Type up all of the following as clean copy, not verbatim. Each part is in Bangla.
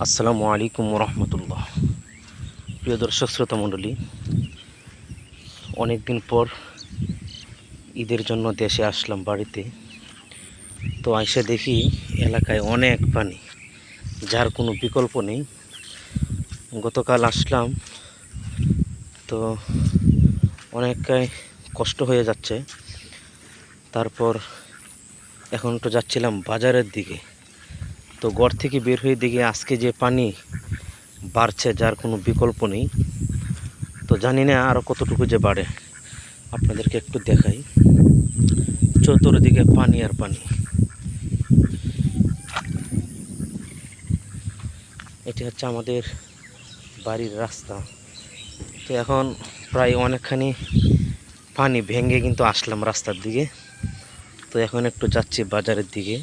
আসসালামু আলাইকুম রহমতুল্লাহ। প্রিয় দর্শক শ্রোতা মণ্ডলী, অনেকদিন পর ঈদের জন্য দেশে আসলাম বাড়িতে। তো এসে দেখি এলাকায় অনেক পানি, যার কোনো বিকল্প নেই। গতকাল আসলাম, তো অনেকটাই কষ্ট হয়ে যাচ্ছে। তারপর এখন তো যাচ্ছিলাম বাজারের দিকে। তো ঘর থেকে বের হয়ে দেখি আজকে যে পানি বাড়ছে, যার কোনো বিকল্প নেই। তো জানি না আরও কতটুকু যে বাড়ে, আপনাদেরকে একটু দেখাই। চতুর্দিকে পানি আর পানি। এটি হচ্ছে আমাদের বাড়ির রাস্তা। তো এখন প্রায় অনেকখানি পানি ভেঙে কিন্তু আসলাম রাস্তার দিকে। তো এখন একটু যাচ্ছি বাজারের দিকে,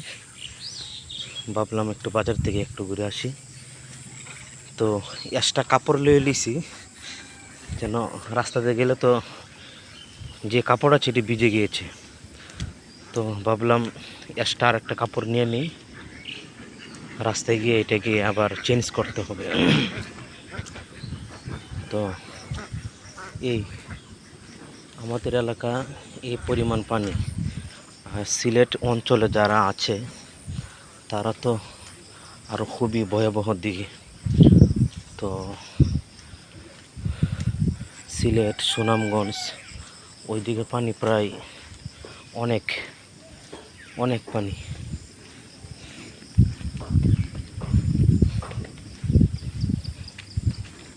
ভাবলাম একটু বাজার থেকে একটু ঘুরে আসি। তো এক্সট্রা কাপড় লয়ে লিছি, যেন রাস্তাতে গেলে তো যে কাপড় আছে এটি ভিজে গিয়েছে। তো ভাবলাম এক্সট্রা আর একটা কাপড় নিয়ে নিই, রাস্তায় গিয়ে এটাকে আবার চেঞ্জ করতে হবে। তো এই আমাদের এলাকা এই পরিমাণ পানি, আর সিলেট অঞ্চলে যারা আছে তারা তো আরও খুবই ভয়াবহ দিকে। তো সিলেট, সুনামগঞ্জ ওইদিকে পানি প্রায় অনেক অনেক পানি।